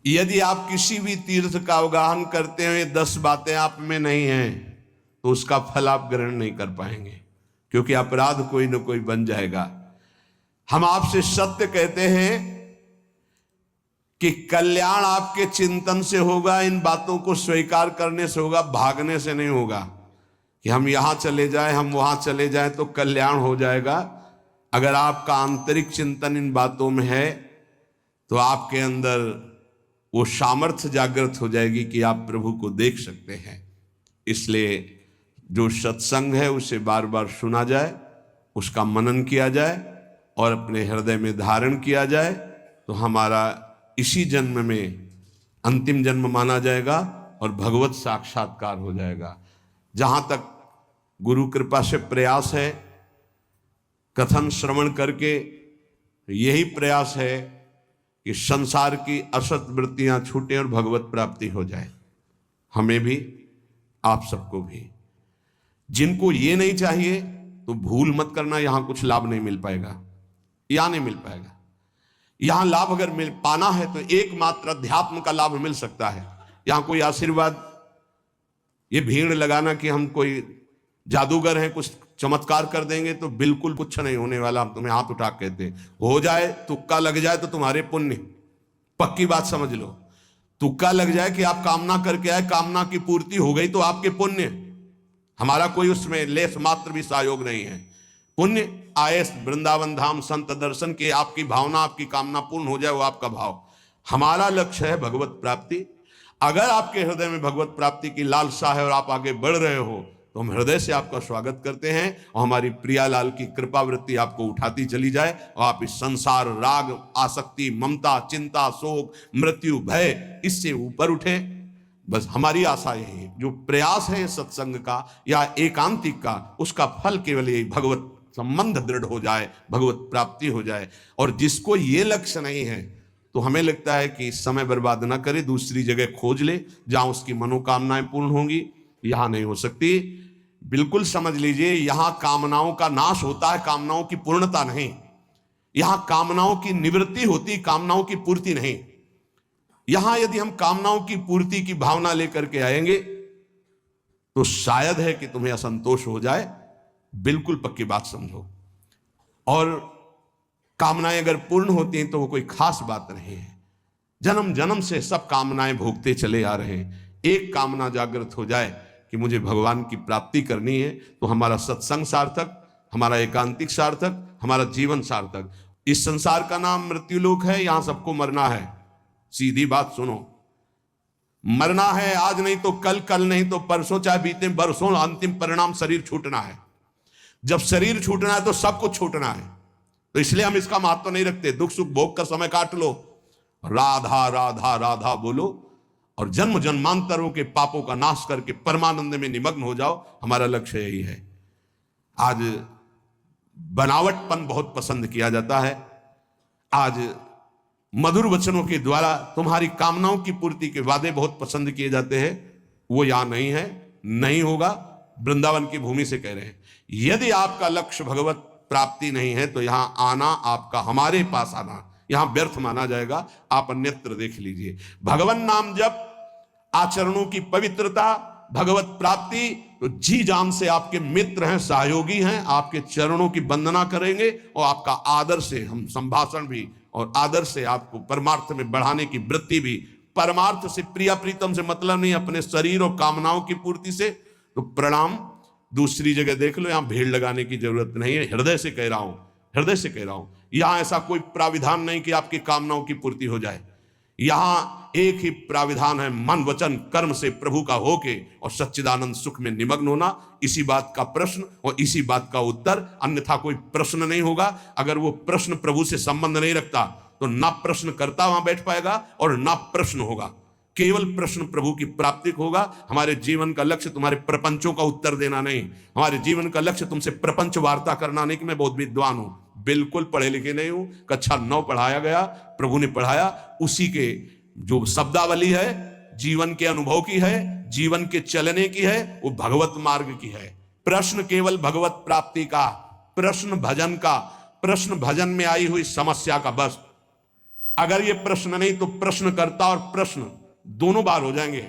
यदि आप किसी भी तीर्थ का अवगाहन करते हुए 10 बातें आप में नहीं हैं तो उसका फल आप ग्रहण नहीं कर पाएंगे, क्योंकि अपराध कोई ना कोई बन जाएगा। हम आपसे सत्य कहते हैं कि कल्याण आपके चिंतन से होगा, इन बातों को स्वीकार करने से होगा, भागने से नहीं होगा कि हम यहां चले जाएं, हम वहां चले जाएं तो कल्याण हो जाएगा। अगर आपका आंतरिक चिंतन इन बातों में है तो आपके अंदर वो सामर्थ्य जागृत हो जाएगी कि आप प्रभु को देख सकते हैं। इसलिए जो सत्संग है उसे बार बार सुना जाए, उसका मनन किया जाए और अपने हृदय में धारण किया जाए, तो हमारा इसी जन्म में अंतिम जन्म माना जाएगा और भगवत साक्षात्कार हो जाएगा। जहाँ तक गुरु कृपा से प्रयास है, कथन श्रवण करके यही प्रयास है कि संसार की असत वृत्तियां छूटें और भगवत प्राप्ति हो जाए, हमें भी आप सबको भी। जिनको ये नहीं चाहिए तो भूल मत करना, यहां कुछ लाभ नहीं मिल पाएगा, यहां नहीं मिल पाएगा। यहां लाभ अगर मिल पाना है तो एकमात्र अध्यात्म का लाभ मिल सकता है। यहां कोई आशीर्वाद, ये भीड़ लगाना कि हम कोई जादूगर हैं, कुछ चमत्कार कर देंगे, तो बिल्कुल कुछ नहीं होने वाला। हम तुम्हें हाथ उठा कहते हो जाए, तुक्का लग जाए तो तुम्हारे पुण्य, पक्की बात समझ लो। तुक्का लग जाए कि आप कामना करके आए, कामना की पूर्ति हो गई तो आपके पुण्य, हमारा कोई उसमें लेस मात्र भी सहयोग नहीं है। पुण्य आए वृंदावन धाम संत दर्शन के, आपकी भावना, आपकी कामना पूर्ण हो जाए, वो आपका भाव। हमारा लक्ष्य है भगवत प्राप्ति। अगर आपके हृदय में भगवत प्राप्ति की लालसा है और आप आगे बढ़ रहे हो तो हम हृदय से आपका स्वागत करते हैं और हमारी प्रियालाल की कृपा वृत्ति आपको उठाती चली जाए और आप इस संसार, राग, आसक्ति, ममता, चिंता, शोक, मृत्यु, भय, इससे ऊपर उठे। बस हमारी आशा यही है। जो प्रयास है सत्संग का या एकांतिक का, उसका फल केवल यही, भगवत संबंध दृढ़ हो जाए, भगवत प्राप्ति हो जाए। और जिसको ये लक्ष्य नहीं है तो हमें लगता है कि समय बर्बाद ना करे, दूसरी जगह खोज ले जहां उसकी मनोकामनाएं पूर्ण होंगी। यहां नहीं हो सकती। बिल्कुल समझ लीजिए, यहां कामनाओं का नाश होता है, कामनाओं की पूर्णता नहीं। यहां कामनाओं की निवृत्ति होती, कामनाओं की पूर्ति नहीं। यहां यदि हम कामनाओं की पूर्ति की भावना लेकर के आएंगे तो शायद है कि तुम्हें असंतोष हो जाए, बिल्कुल पक्की बात समझो। और कामनाएं अगर पूर्ण होती हैं तो वो कोई खास बात नहीं है। जन्म जन्म से सब कामनाएं भोगते चले आ रहे हैं। एक कामना जागृत हो जाए कि मुझे भगवान की प्राप्ति करनी है, तो हमारा सत्संग सार्थक, हमारा एकांतिक सार्थक, हमारा जीवन सार्थक। इस संसार का नाम मृत्युलोक है, यहां सबको मरना है। सीधी बात सुनो, मरना है, आज नहीं तो कल, कल नहीं तो परसों, चाहे बीते बरसों, अंतिम परिणाम शरीर छूटना है। जब शरीर छूटना है तो सब कुछ छूटना है। तो इसलिए हम इसका महत्व नहीं रखते। दुख सुख भोग का समय काट लो, राधा राधा राधा बोलो और जन्म जन्मांतरों के पापों का नाश करके परमानंद में निमग्न हो जाओ। हमारा लक्ष्य यही है। आज बनावटपन बहुत पसंद किया जाता है। आज मधुर वचनों के द्वारा तुम्हारी कामनाओं की पूर्ति के वादे बहुत पसंद किए जाते हैं। वो यहां नहीं है, नहीं होगा। वृंदावन की भूमि से कह रहे हैं, यदि आपका लक्ष्य भगवत प्राप्ति नहीं है तो यहां आना, आपका हमारे पास आना यहां व्यर्थ माना जाएगा। आप अन्यत्र देख लीजिए। भगवान नाम जप, आचरणों की पवित्रता, भगवत प्राप्ति, तो जी जान से आपके मित्र हैं, सहयोगी हैं, आपके चरणों की वंदना करेंगे और आपका आदर से हम संभाषण भी और आदर से आपको परमार्थ में बढ़ाने की वृत्ति भी। परमार्थ से, प्रिया प्रीतम से मतलब नहीं, अपने शरीर और कामनाओं की पूर्ति से। तो प्रणाम, दूसरी जगह देख लो, यहां भीड़ लगाने की जरूरत नहीं है। हृदय से कह रहा हूं, हृदय से कह रहा हूं। यहां ऐसा कोई प्राविधान नहीं कि आपकी कामनाओं की पूर्ति हो जाए। यहां एक ही प्राविधान है, मन वचन कर्म से प्रभु का होके और सच्चिदानंद सुख में निमग्न होना। इसी बात का प्रश्न और इसी बात का उत्तर, अन्यथा कोई प्रश्न नहीं होगा। अगर वो प्रश्न प्रभु से संबंध नहीं रखता तो ना प्रश्न करता वहां बैठ पाएगा और ना प्रश्न होगा। केवल प्रश्न प्रभु की प्राप्ति होगा। हमारे जीवन का लक्ष्य तुम्हारे प्रपंचों का उत्तर देना नहीं। हमारे जीवन का लक्ष्य तुमसे प्रपंच वार्ता करना नहीं कि मैं बहुत विद्वान हूं। बिल्कुल पढ़े लिखे नहीं हूं। कक्षा 9 पढ़ाया गया, प्रभु ने पढ़ाया, उसी के जो शब्दावली है जीवन के अनुभव की है, जीवन के चलने की है, वो भगवत मार्ग की है। प्रश्न केवल भगवत प्राप्ति का, प्रश्न भजन का, प्रश्न भजन में आई हुई समस्या का, बस अगर ये प्रश्न नहीं तो प्रश्नकर्ता और प्रश्न दोनों बार हो जाएंगे।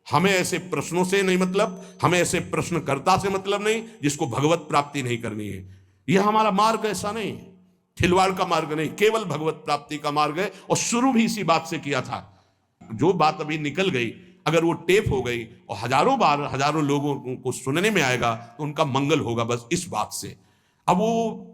हमें ऐसे प्रश्नों से नहीं मतलब, हमें ऐसे प्रश्नकर्ता से मतलब नहीं जिसको भगवत प्राप्ति नहीं करनी है। यह हमारा मार्ग ऐसा नहीं, खिलवाड़ का मार्ग नहीं, केवल भगवत प्राप्ति का मार्ग है। और शुरू भी इसी बात से किया था। जो बात अभी निकल गई, अगर वो टेप हो गई और हजारों बार हजारों लोगों को सुनने में आएगा तो उनका मंगल होगा, बस इस बात से। अब वो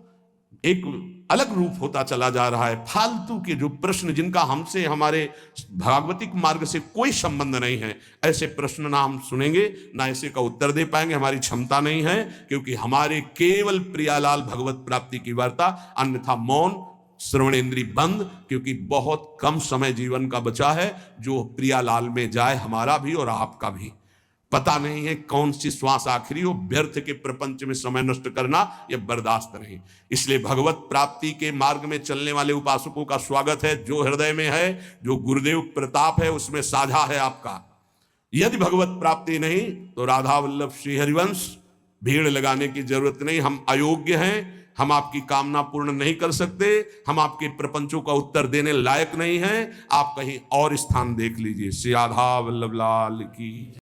एक अलग रूप होता चला जा रहा है। फालतू के जो प्रश्न जिनका हमसे, हमारे भागवतिक मार्ग से कोई संबंध नहीं है, ऐसे प्रश्न ना हम सुनेंगे, ना ऐसे का उत्तर दे पाएंगे। हमारी क्षमता नहीं है, क्योंकि हमारे केवल प्रियालाल भगवत प्राप्ति की वार्ता, अन्यथा मौन श्रवणेन्द्रिय बंद, क्योंकि बहुत कम समय जीवन का बचा है जो प्रियालाल में जाए, हमारा भी और आपका भी। पता नहीं है कौन सी श्वास आखिरी हो, व्यर्थ के प्रपंच में समय नष्ट करना यह बर्दाश्त नहीं। इसलिए भगवत प्राप्ति के मार्ग में चलने वाले उपासकों का स्वागत है। जो हृदय में है, जो गुरुदेव प्रताप है, उसमें साझा है आपका। यदि भगवत प्राप्ति नहीं तो राधा वल्लभ श्री हरिवंश, भीड़ लगाने की जरूरत नहीं। हम अयोग्य हैं, हम आपकी कामना पूर्ण नहीं कर सकते, हम आपके प्रपंचों का उत्तर देने लायक नहीं हैं। आप कहीं और स्थान देख लीजिए। श्री राधा वल्लभ लाल की।